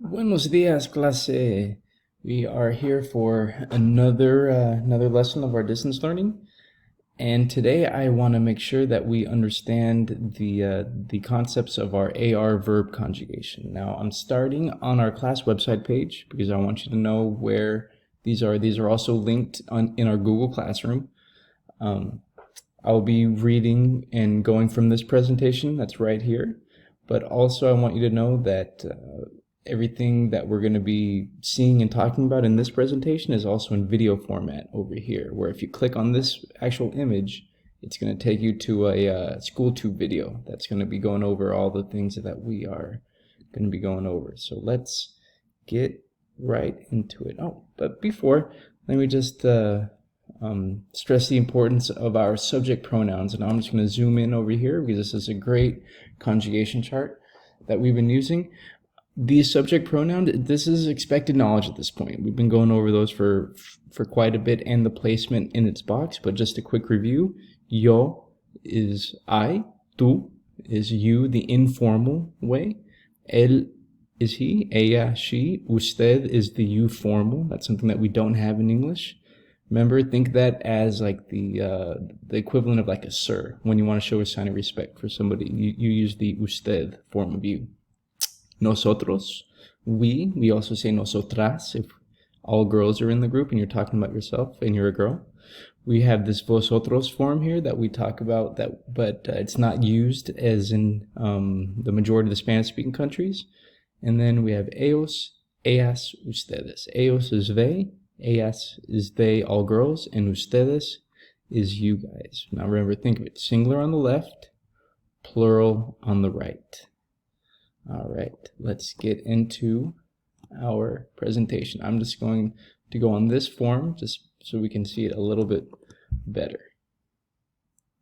Buenos días, clase. We are here for another lesson of our distance learning, and today I want to make sure that we understand the concepts of our AR verb conjugation. Now, I'm starting on our class website page because I want you to know where these are. These are also linked in our Google Classroom. I'll be reading and going from this presentation that's right here, but also I want you to know that everything that we're going to be seeing and talking about in this presentation is also in video format over here, where if you click on this actual image, it's going to take you to a SchoolTube video that's going to be going over all the things that we are going to be going over. So let's get right into it. Oh, but before, let me just stress the importance of our subject pronouns. And I'm just going to zoom in over here because this is a great conjugation chart that we've been using. The subject pronoun, this is expected knowledge at this point. We've been going over those for quite a bit and the placement in its box, but just a quick review. Yo is I, tú is you, the informal way. Él is he, ella, she. Usted is the you formal. That's something that we don't have in English. Remember, think that as like the equivalent of like a sir. When you want to show a sign of respect for somebody, you use the usted form of you. Nosotros, we also say nosotras if all girls are in the group and you're talking about yourself and you're a girl. We have this vosotros form here that we talk about, but it's not used as in the majority of the Spanish-speaking countries. And then we have ellos, ellas, ustedes. Ellos is they, ellas is they, all girls, and ustedes is you guys. Now remember, think of it, singular on the left, plural on the right. All right, let's get into our presentation. I'm just going to go on this form just so we can see it a little bit better.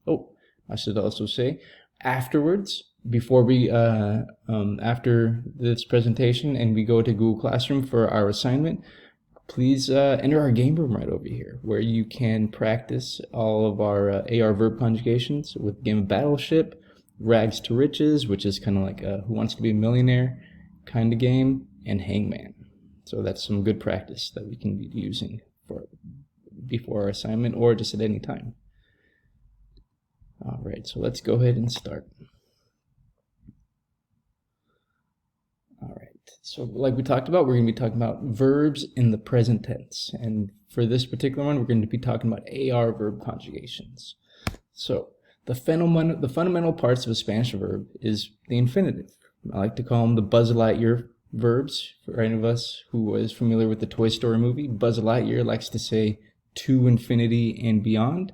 Oh, I should also say, afterwards, before we, after this presentation and we go to Google Classroom for our assignment, please enter our game room right over here where you can practice all of our AR verb conjugations with Game of Battleship, Rags to Riches, which is kind of like a Who Wants to Be a Millionaire kind of game, and Hangman. So that's some good practice that we can be using before our assignment or just at any time. All right, so let's go ahead and start. All right, so like we talked about, we're going to be talking about verbs in the present tense. And for this particular one, we're going to be talking about AR verb conjugations. So the fundamental parts of a Spanish verb is the infinitive. I like to call them the Buzz Lightyear verbs. For any of us who is familiar with the Toy Story movie, Buzz Lightyear likes to say to infinity and beyond.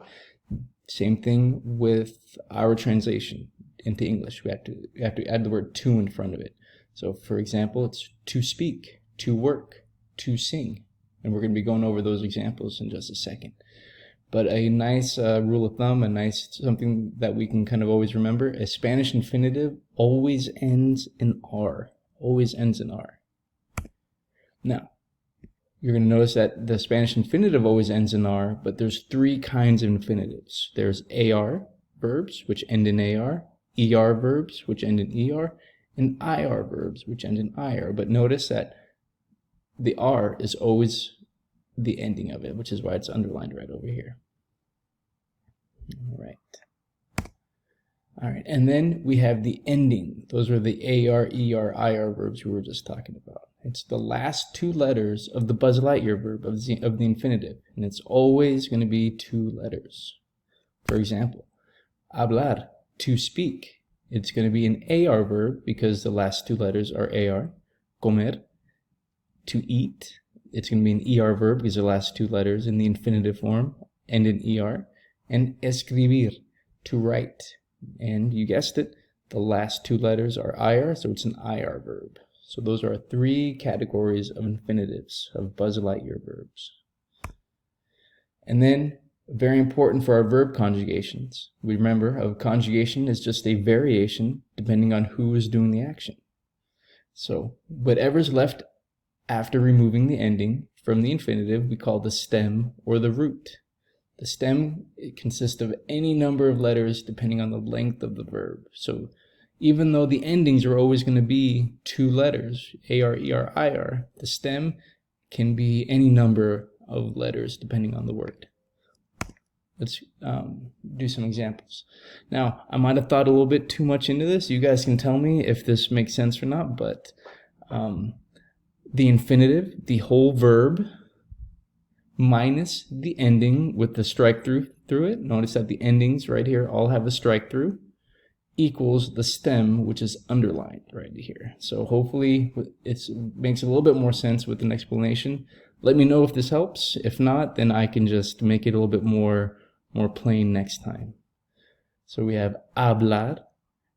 Same thing with our translation into English. We have to add the word to in front of it. So for example, it's to speak, to work, to sing. And we're going to be going over those examples in just a second. But a nice rule of thumb, something that we can kind of always remember, a Spanish infinitive always ends in R. Always ends in R. Now, you're going to notice that the Spanish infinitive always ends in R, but there's three kinds of infinitives. There's AR verbs, which end in AR, ER verbs, which end in ER, and IR verbs, which end in IR. But notice that the R is always the ending of it, which is why it's underlined right over here. All right, and then we have the ending. Those are the AR, ER, IR verbs we were just talking about. It's the last two letters of the Buzz Lightyear verb of the infinitive, and it's always going to be two letters. For example, hablar, to speak. It's going to be an AR verb because the last two letters are AR. Comer, to eat. It's going to be an ER verb because the last two letters in the infinitive form end in ER. And escribir, to write. And you guessed it, the last two letters are IR, so it's an IR verb. So those are three categories of infinitives, of Buzz Lightyear verbs. And then, very important for our verb conjugations, we remember a conjugation is just a variation depending on who is doing the action. So whatever's left after removing the ending from the infinitive, we call the stem or the root. The stem consists of any number of letters depending on the length of the verb. So even though the endings are always going to be two letters, A-R, E-R, I-R, the stem can be any number of letters depending on the word. Let's do some examples. Now, I might have thought a little bit too much into this. You guys can tell me if this makes sense or not, but the infinitive, the whole verb, minus the ending with the strike through it. Notice that the endings right here all have a strike through, equals the stem, which is underlined right here. So hopefully it makes a little bit more sense with an explanation. Let me know if this helps. If not, then I can just make it a little bit more plain next time. So we have hablar.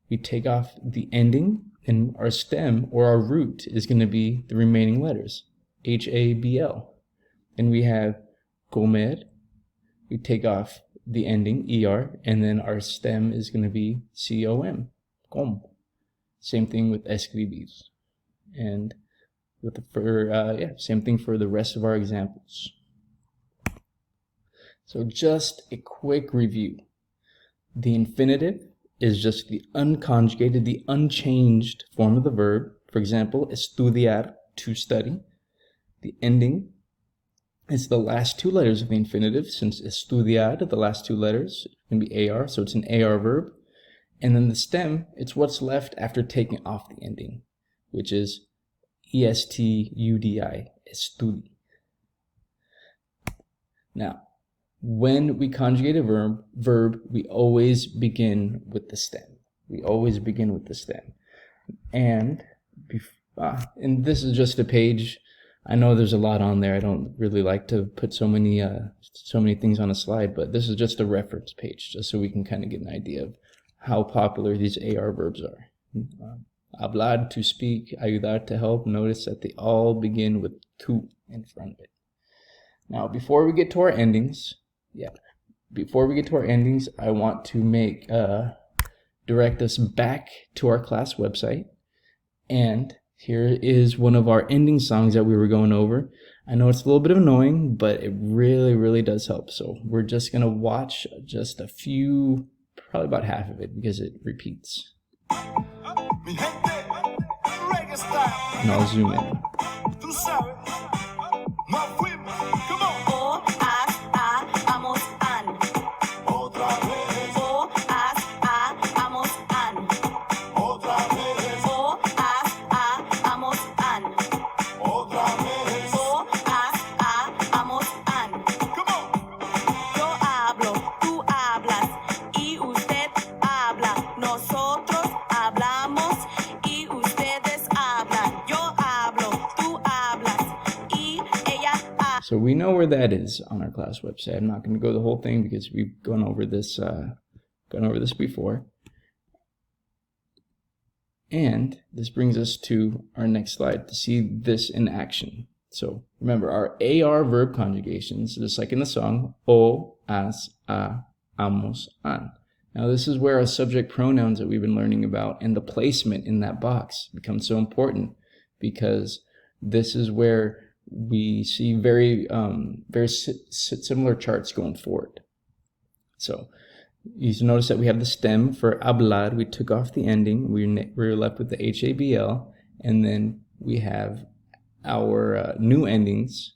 We take off the ending, and our stem or our root is going to be the remaining letters, H-A-B-L. And we have comer. We take off the ending, ER, and then our stem is going to be C-O-M, com. Same thing with escribir. And with same thing for the rest of our examples. So just a quick review. The infinitive is just the unconjugated, the unchanged form of the verb. For example, estudiar, to study. The ending is the last two letters of the infinitive. Since estudiar, the last two letters can be AR, so it's an AR verb. And then the stem, it's what's left after taking off the ending, which is E-S-T-U-D-I, estudi. Now, when we conjugate a verb, we always begin with the stem. We always begin with the stem. And this is just a page. I know there's a lot on there. I don't really like to put so many things on a slide, but this is just a reference page, just so we can kind of get an idea of how popular these AR verbs are. Hablar, to speak, ayudar, to help. Notice that they all begin with tu in front of it. Now, before we get to our endings, I want to direct us back to our class website. And here is one of our ending songs that we were going over. I know it's a little bit annoying, but it really, really does help. So we're just going to watch just a few, probably about half of it, because it repeats. And I'll zoom in. So we know where that is on our class website. I'm not going to go the whole thing because we've gone over this before. And this brings us to our next slide to see this in action. So remember, our AR verb conjugations, just like in the song, o, as, a, amos, an. Now this is where our subject pronouns that we've been learning about and the placement in that box becomes so important, because this is where we see very similar charts going forward. So you notice that we have the stem for hablar. We took off the ending. We're left with the H-A-B-L. And then we have our new endings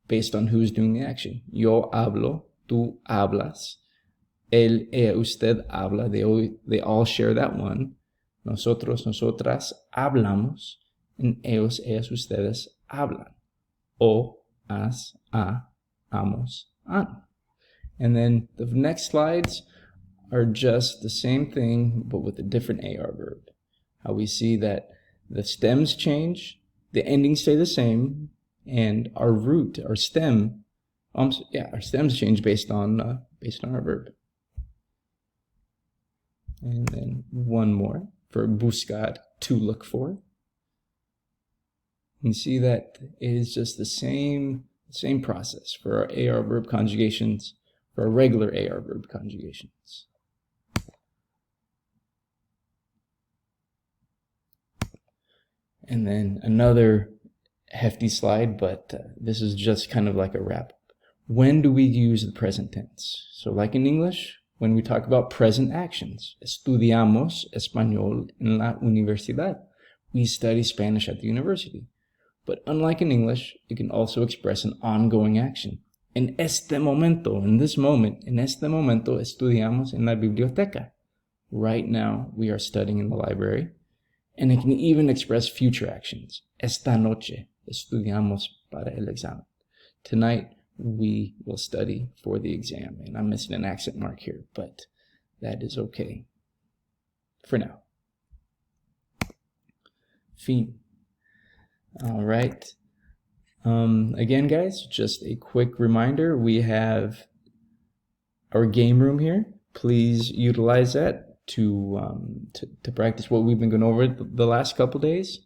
based on who's doing the action. Yo hablo, tú hablas. Él, ella, usted habla. They all share that one. Nosotros, nosotras hablamos. And ellos, ellas, ustedes hablan. O, as, a, amos, an. And then the next slides are just the same thing, but with a different AR verb. How we see that the stems change, the endings stay the same, and our root, our stem, our stems change based on our verb. And then one more for buscar, to look for. You see that it is just the same process for our AR verb conjugations, for our regular AR verb conjugations. And then another hefty slide, but this is just kind of like a wrap. When do we use the present tense? So like in English, when we talk about present actions. Estudiamos español en la universidad. We study Spanish at the university. But unlike in English, it can also express an ongoing action. En este momento, in this moment, en este momento estudiamos en la biblioteca. Right now, we are studying in the library. And it can even express future actions. Esta noche estudiamos para el examen. Tonight, we will study for the exam. And I'm missing an accent mark here, but that is okay for now. Fin. All right. Again, guys, just a quick reminder. We have our game room here. Please utilize that to practice what we've been going over the last couple days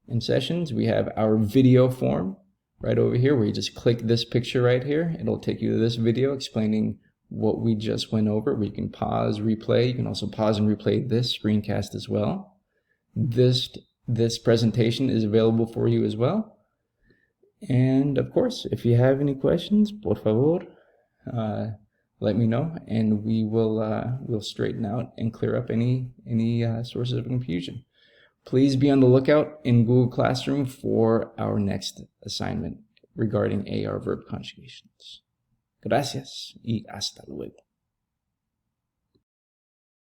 in sessions. We have our video form right over here where you just click this picture right here. It'll take you to this video explaining what we just went over. We can pause, replay. You can also pause and replay this screencast as well. This presentation is available for you as well. And of course, if you have any questions, por favor, let me know, and we'll straighten out and clear up any sources of confusion. Please be on the lookout in Google Classroom for our next assignment regarding AR verb conjugations. Gracias y hasta luego.